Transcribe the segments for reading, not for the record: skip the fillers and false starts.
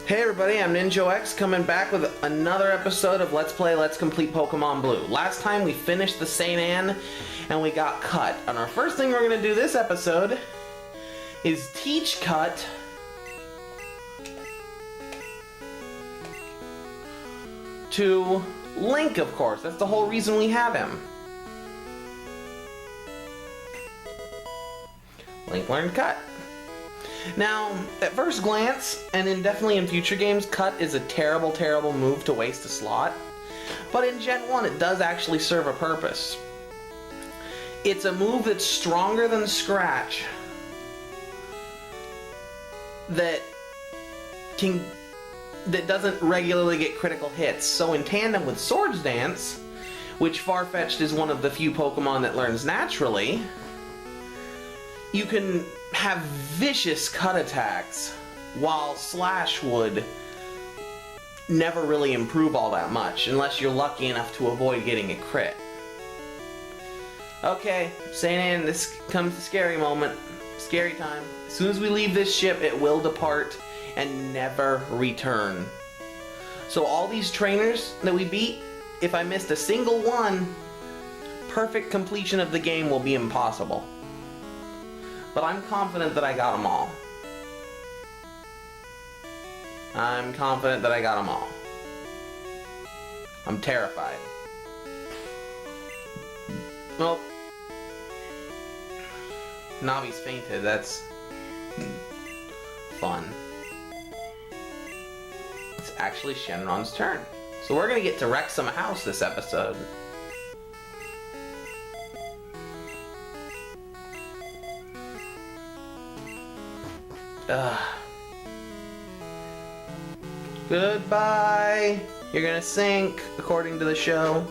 Hey everybody, I'm Ninjo X coming back with another episode of Let's Play Let's Complete Pokemon Blue. Last time we finished the St. Anne and we got Cut. And our first thing we're going to do this episode is teach Cut to Link, of course. That's the whole reason we have him. Link learned Cut. Now, at first glance, and definitely in future games, Cut is a terrible, terrible move to waste a slot. But in Gen 1, it does actually serve a purpose. It's a move that's stronger than Scratch, that doesn't regularly get critical hits. So in tandem with Swords Dance, which Farfetch'd is one of the few Pokemon that learns naturally, you can have vicious cut attacks, while Slash would never really improve all that much, unless you're lucky enough to avoid getting a crit. Okay, St. Anne, this comes the scary moment. Scary time. As soon as we leave this ship, it will depart and never return. So all these trainers that we beat, if I missed a single one, perfect completion of the game will be impossible. But I'm confident that I got them all. I'm confident that I got them all. I'm terrified. Well, Navi's fainted. That's fun. It's actually Shenron's turn. So we're gonna get to wreck some house this episode. Goodbye. You're gonna sink, according to the show.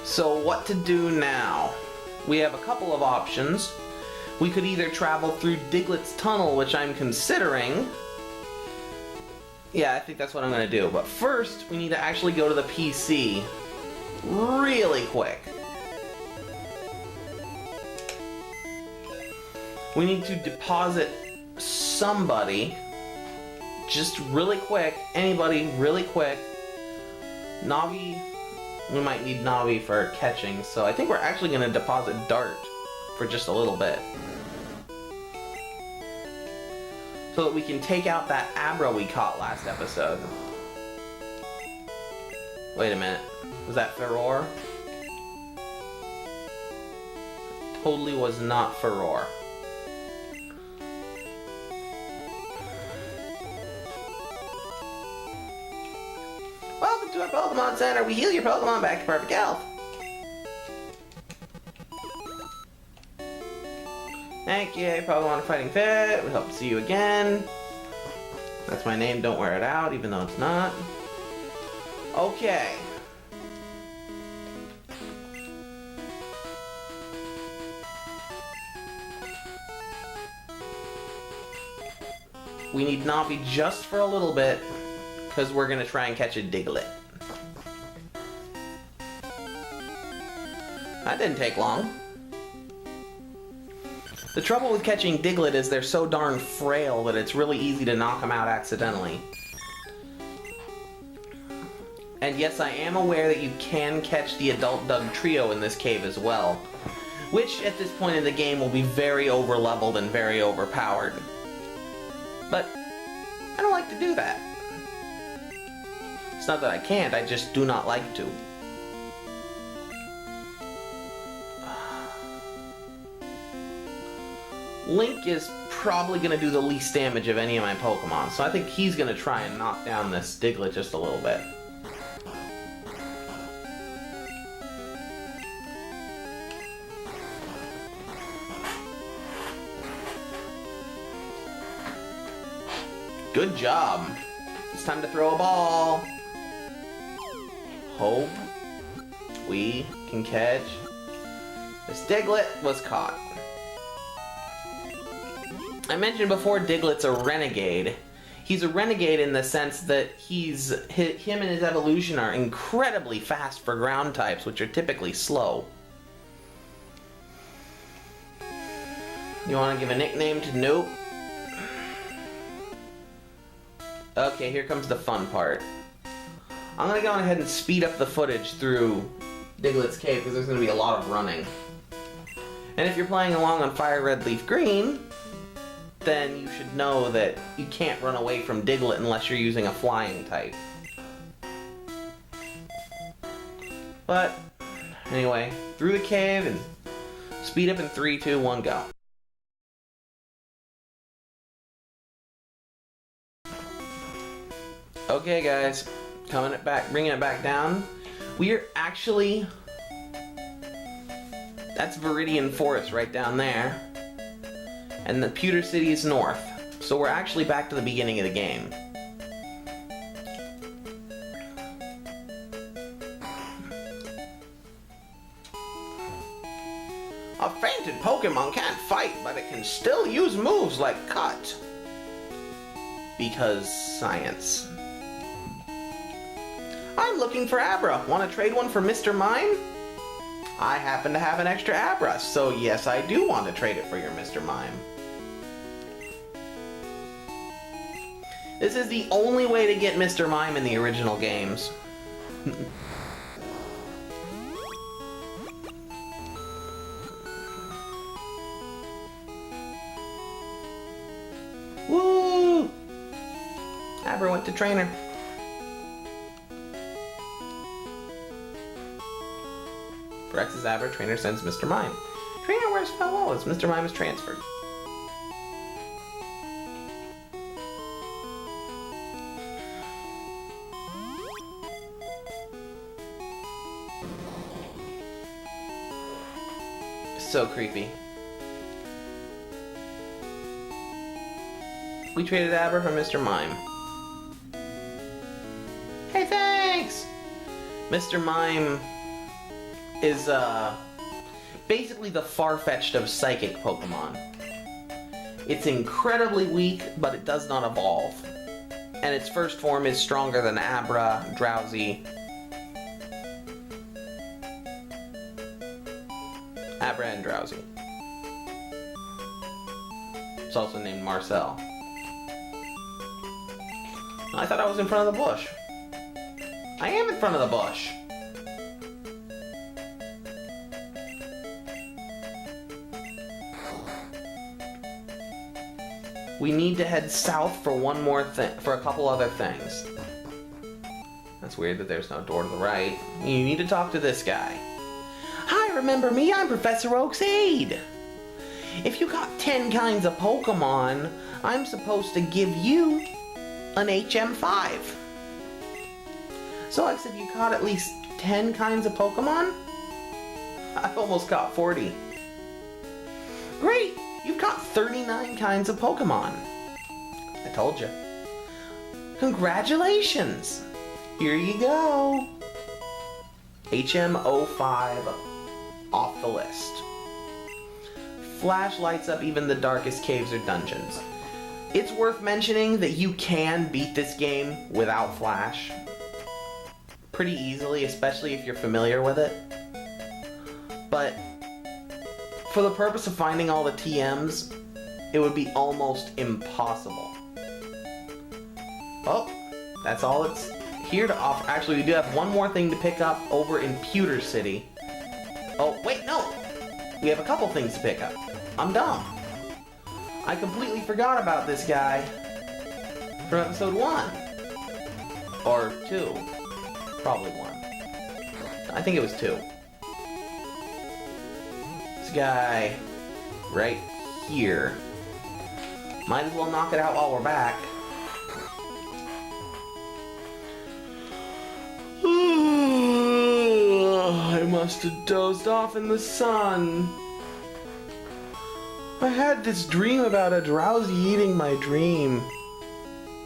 So what to do now? We have a couple of options. We could either travel through Diglet's tunnel, which I'm considering. Yeah, I think that's what I'm going to do. But first, we need to actually go to the PC really quick. We need to deposit somebody just really quick. Anybody really quick. Navi, we might need Navi for catching, so I think we're actually going to deposit Dart for just a little bit, so that we can take out that Abra we caught last episode. Wait a minute. Was that Furore? Totally was not Furore. Welcome to our Pokemon Center. We heal your Pokemon back to perfect health. Thank you, Pokemon Fighting Fit. We hope to see you again. That's my name, don't wear it out, even though it's not. Okay. We need Navi just for a little bit, because we're going to try and catch a Digglet. That didn't take long. The trouble with catching Diglett is they're so darn frail that it's really easy to knock them out accidentally. And yes, I am aware that you can catch the Adult Dug Trio in this cave as well, which at this point in the game will be very over-leveled and very overpowered. But I don't like to do that. It's not that I can't, I just do not like to. Link is probably going to do the least damage of any of my Pokemon, so I think he's going to try and knock down this Diglett just a little bit. Good job. It's time to throw a ball. Hope we can catch. This Diglett was caught. I mentioned before Diglett's a renegade. He's a renegade in the sense that him and his evolution are incredibly fast for ground types, which are typically slow. You want to give a nickname to Nope? Okay, here comes the fun part. I'm going to go ahead and speed up the footage through Diglett's cave because there's going to be a lot of running. And if you're playing along on Fire Red Leaf Green, then you should know that you can't run away from Diglett unless you're using a flying type. But, anyway, through the cave and speed up in 3, 2, 1, go. Okay guys, bringing it back down. We're actually, that's Viridian Forest right down there. And the Pewter City is north. So we're actually back to the beginning of the game. A fainted Pokemon can't fight, but it can still use moves like Cut. Because science. I'm looking for Abra. Want to trade one for Mr. Mime? I happen to have an extra Abra, so yes, I do want to trade it for your Mr. Mime. This is the only way to get Mr. Mime in the original games. Woo! Abra went to trainer. For X's Abra, trainer sends Mr. Mime. Trainer, where's Farewell as Mr. Mime is transferred? So creepy. We traded Abra for Mr. Mime. Hey, thanks! Mr. Mime is basically the Farfetch'd of psychic Pokemon. It's incredibly weak, but it does not evolve. And its first form is stronger than Abra, Drowsy, Abra and Drowsy. It's also named Marcel. I thought I was in front of the bush. I am in front of the bush. We need to head south for one more thing, for a couple other things. That's weird that there's no door to the right. You need to talk to this guy. Hi, remember me? I'm Professor Oak's aide. If you got 10 kinds of Pokemon, I'm supposed to give you an HM5. So I said you caught at least 10 kinds of Pokemon? I've almost caught 40. Great! You've caught 39 kinds of Pokemon. I told you. Congratulations! Here you go. HM05 off the list. Flash lights up even the darkest caves or dungeons. It's worth mentioning that you can beat this game without Flash pretty easily, especially if you're familiar with it. But for the purpose of finding all the TMs, it would be almost impossible. Oh, that's all it's here to offer. Actually, we do have one more thing to pick up over in Pewter City. Oh, wait, no! We have a couple things to pick up. I'm dumb. I completely forgot about this guy from episode 1. Or 2. Probably 1. I think it was 2. This guy right here. Might as well knock it out while we're back. I must have dozed off in the sun. I had this dream about a drowsy eating my dream.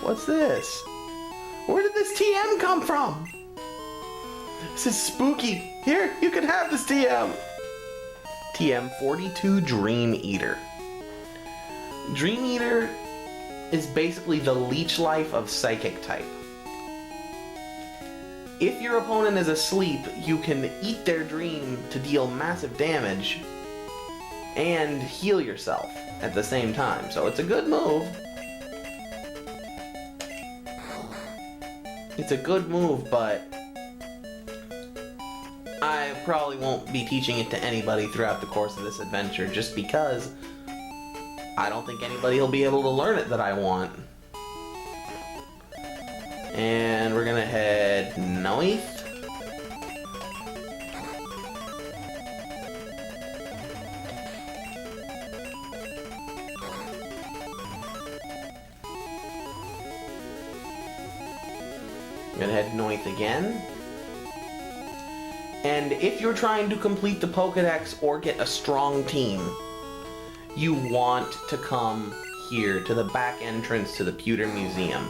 What's this? Where did this TM come from? This is spooky. Here, you can have this TM. TM42 Dream Eater. Dream Eater is basically the leech life of Psychic type. If your opponent is asleep, you can eat their dream to deal massive damage and heal yourself at the same time. So it's a good move. It's a good move, but I probably won't be teaching it to anybody throughout the course of this adventure, just because I don't think anybody will be able to learn it that I want. And we're gonna head north. We're gonna head north again. And if you're trying to complete the Pokédex or get a strong team, you want to come here to the back entrance to the Pewter Museum.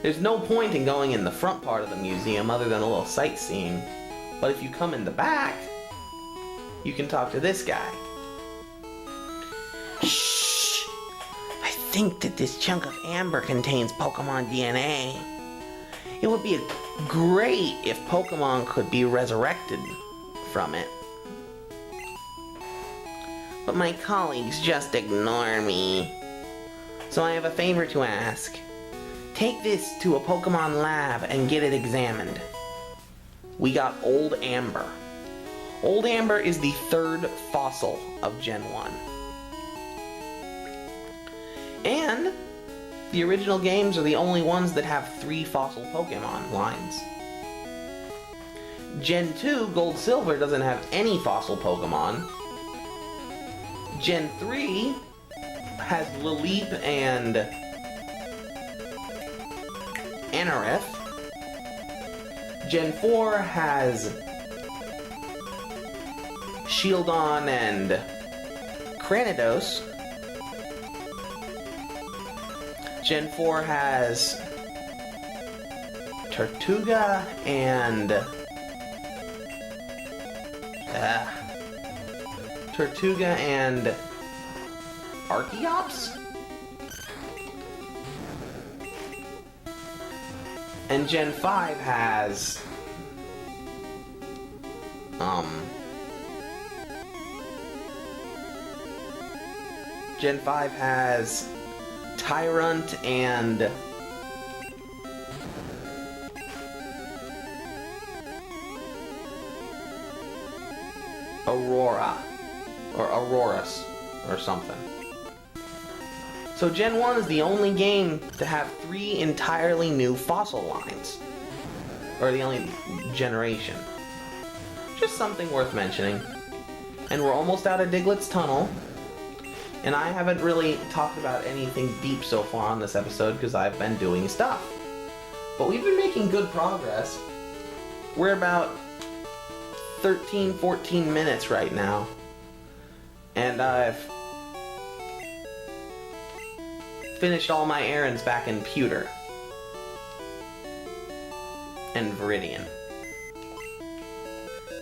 There's no point in going in the front part of the museum other than a little sightseeing, but if you come in the back, you can talk to this guy. Shh! I think that this chunk of amber contains Pokemon DNA. It would be great if Pokemon could be resurrected from it. But my colleagues just ignore me. So I have a favor to ask. Take this to a Pokemon lab and get it examined. We got Old Amber. Old Amber is the third fossil of Gen 1. And the original games are the only ones that have 3 fossil Pokemon lines. Gen 2, Gold Silver, doesn't have any fossil Pokemon. Gen 3 has Lilip and Anorith. Gen 4 has Shieldon and Cranidos. Gen 4 has Tortuga and Archeops? And Gen 5 has Gen 5 has Tyrant and Aurora, or Aurorus, or something. So Gen 1 is the only game to have 3 entirely new fossil lines. Or the only generation. Just something worth mentioning. And we're almost out of Diglet's tunnel. And I haven't really talked about anything deep so far on this episode because I've been doing stuff. But we've been making good progress. We're about 13-14 minutes right now. And I've finished all my errands back in Pewter and Vermillion.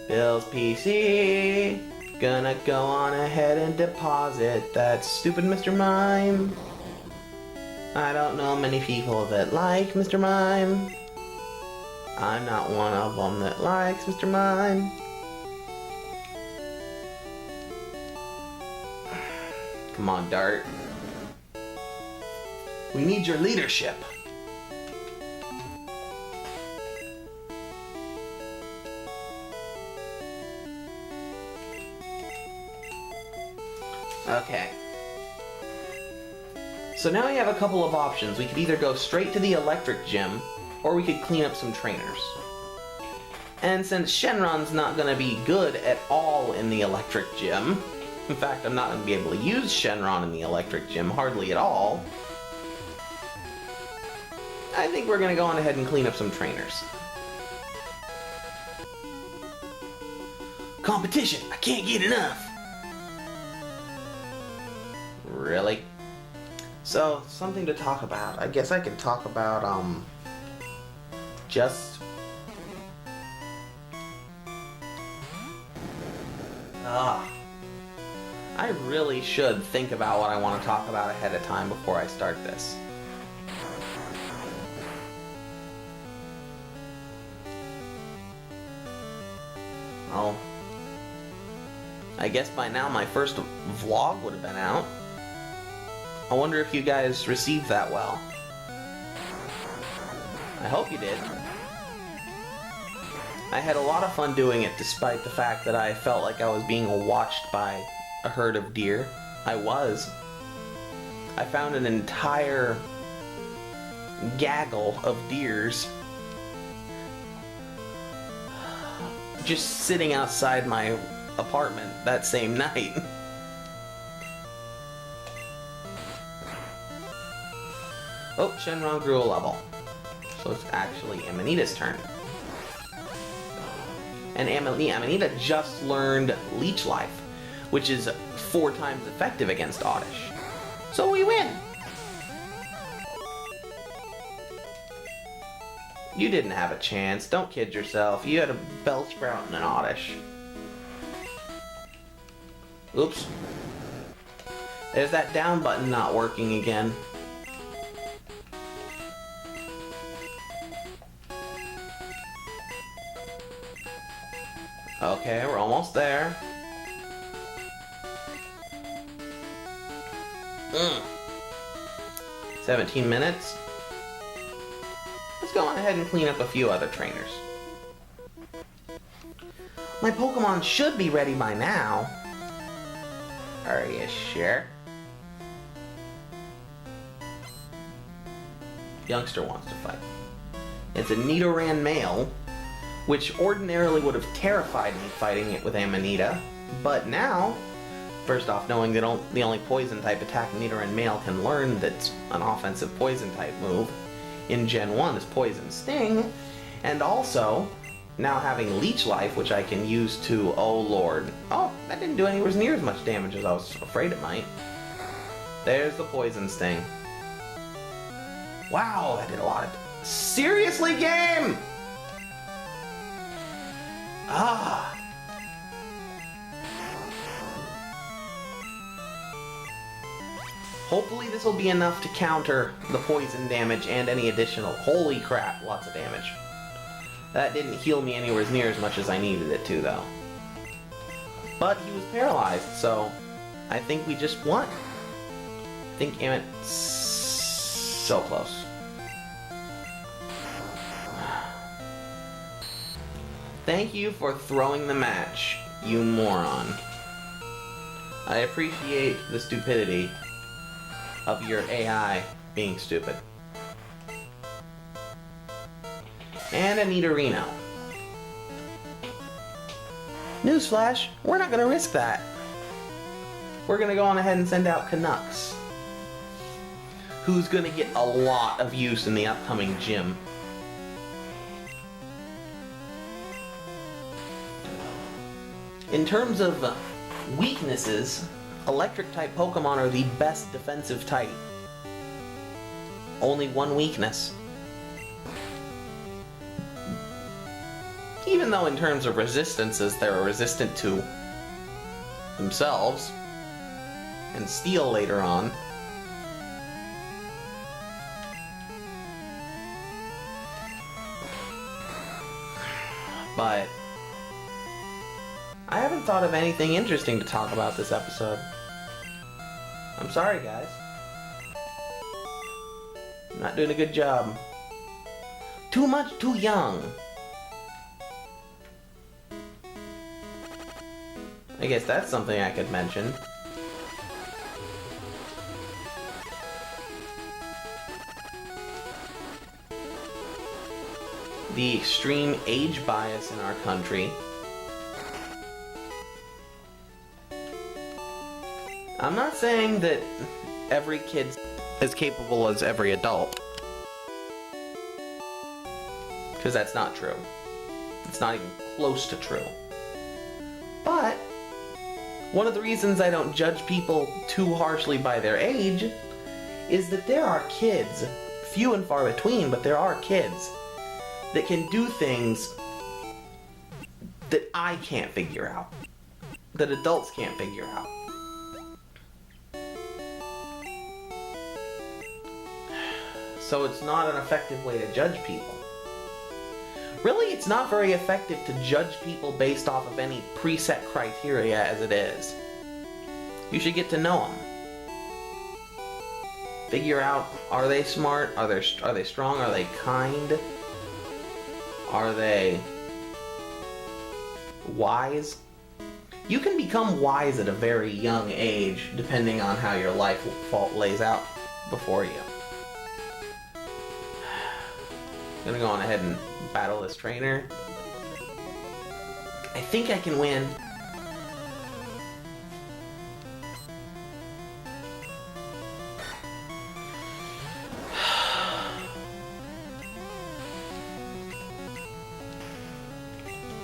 Bill's PC. Gonna go on ahead and deposit that stupid Mr. Mime. I don't know many people that like Mr. Mime. I'm not one of them that likes Mr. Mime. Come on, Dart. We need your leadership. Okay. So now we have a couple of options. We could either go straight to the electric gym, or we could clean up some trainers. And since Shenron's not going to be good at all in the electric gym, In fact, I'm not going to be able to use Shenron in the electric gym hardly at all. I think we're going to go on ahead and clean up some trainers. Competition! I can't get enough! Really? So, something to talk about. I guess I could talk about, just... I really should think about what I want to talk about ahead of time before I start this. Oh. I guess by now my first vlog would have been out. I wonder if you guys received that well. I hope you did. I had a lot of fun doing it despite the fact that I felt like I was being watched by a herd of deer. I was. I found an entire gaggle of deers just sitting outside my apartment that same night. Oh, Shenron grew a level. So it's actually Amanita's turn. And Amanita just learned Leech Life, which is 4 times effective against Oddish. So we win! You didn't have a chance. Don't kid yourself. You had a Bellsprout and an Oddish. Oops. There's that down button not working again. Okay, we're almost there. 17 minutes. Let's go on ahead and clean up a few other trainers. My Pokemon should be ready by now. Are you sure? Youngster wants to fight. It's a Nidoran male, which ordinarily would have terrified me fighting it with Amanita, but now, first off, knowing that the only poison type attack Nidoran male can learn that's an offensive poison type move in Gen 1 is Poison Sting, and also now having Leech Life, which I can use to, oh lord, oh, that didn't do anywhere near as much damage as I was afraid it might. There's the Poison Sting. Wow, that did a lot of... Seriously, game? Ah. Hopefully this will be enough to counter the poison damage and any additional... Holy crap, lots of damage. That didn't heal me anywhere near as much as I needed it to, though. But he was paralyzed, so I think we just won. I think Amit... So close. Thank you for throwing the match, you moron. I appreciate the stupidity of your AI being stupid. And a Nidorino. Newsflash, we're not going to risk that. We're going to go on ahead and send out Canucks, who's going to get a lot of use in the upcoming gym. In terms of weaknesses, Electric-type Pokemon are the best defensive type. Only one weakness. Even though in terms of resistances, they're resistant to themselves, and Steel later on. But I haven't thought of anything interesting to talk about this episode. I'm sorry, guys. I'm not doing a good job. Too much, too young. I guess that's something I could mention. The extreme age bias in our country I'm not saying that every kid's as capable as every adult. Because that's not true. It's not even close to true. But one of the reasons I don't judge people too harshly by their age is that there are kids, few and far between, but there are kids that can do things that I can't figure out, that adults can't figure out. So it's not an effective way to judge people. Really, it's not very effective to judge people based off of any preset criteria as it is. You should get to know them. Figure out, are they smart? Are they strong? Are they kind? Are they wise? You can become wise at a very young age, depending on how your life lays out before you. I'm gonna go on ahead and battle this trainer. I think I can win.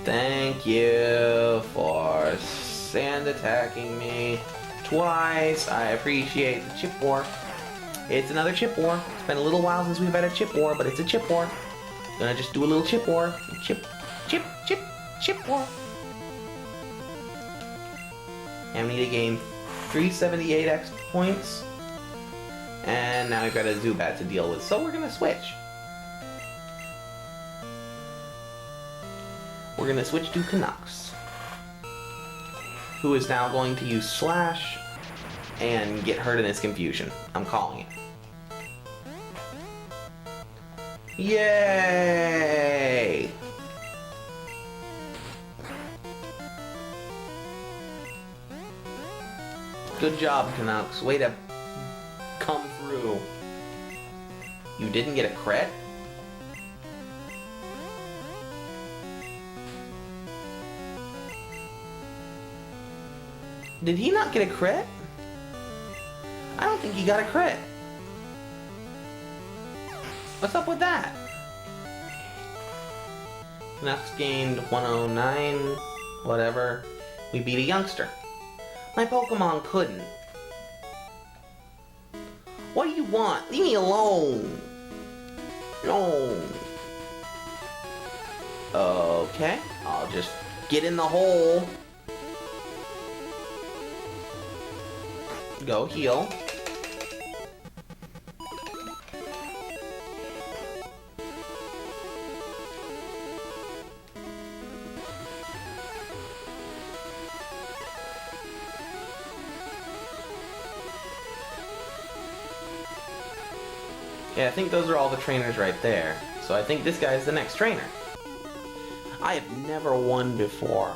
Thank you for sand attacking me twice. I appreciate the chip war. It's another chip war. It's been a little while since we've had a chip war, but it's a chip war. Gonna just do a little chip war. Chip war. And we need to gain 378 X points. And now we've got a Zubat to deal with, so we're gonna switch. We're gonna switch to Canucks, who is now going to use Slash and get hurt in his confusion. I'm calling it. Yay! Good job, Canucks. Way to come through. You didn't get a crit? Did he not get a crit? I don't think he got a crit. What's up with that? Canucks gained 109, whatever. We beat a youngster. My Pokemon couldn't. What do you want? Leave me alone. No. Okay, I'll just get in the hole. Go heal. Yeah, I think those are all the trainers right there. So I think this guy's the next trainer. I have never won before.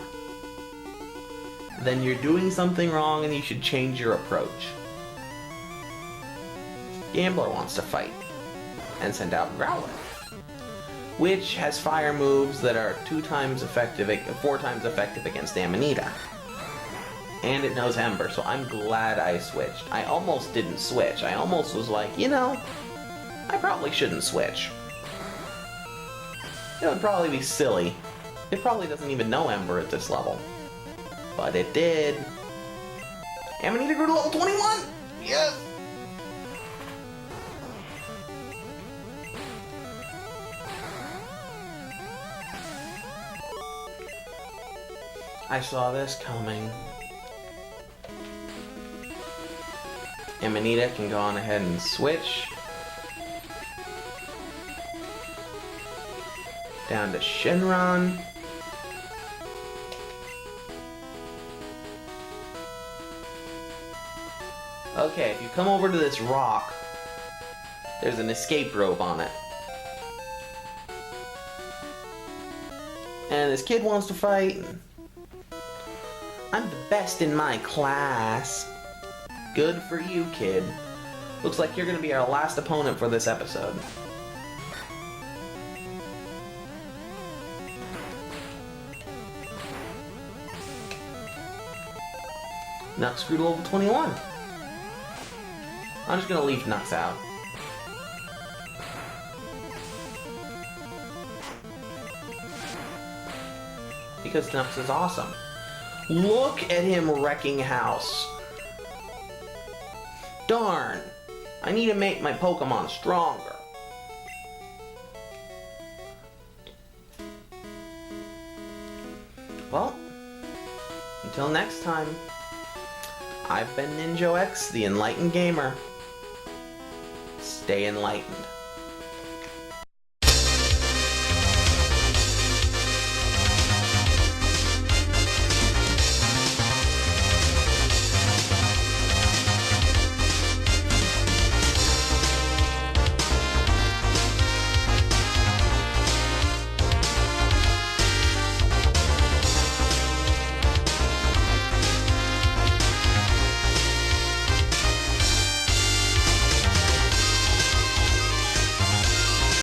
Then you're doing something wrong and you should change your approach. Gambler wants to fight and send out Growlithe, which has fire moves that are 4 times effective against Amanita. And it knows Ember, so I'm glad I switched. I almost didn't switch. I almost was like, you know, I probably shouldn't switch. It would probably be silly. It probably doesn't even know Ember at this level. But it did. Amanita grew to level 21! Yes! I saw this coming. Amanita can go on ahead and switch. Down to Shenron. Okay, if you come over to this rock, there's an escape rope on it. And this kid wants to fight. I'm the best in my class. Good for you, kid. Looks like you're gonna be our last opponent for this episode. Nux grew to level 21. I'm just gonna leave Nux out. Because Nux is awesome. Look at him wrecking house. Darn. I need to make my Pokemon stronger. Well, until next time, I've been Ninjo X, the Enlightened Gamer. Stay enlightened.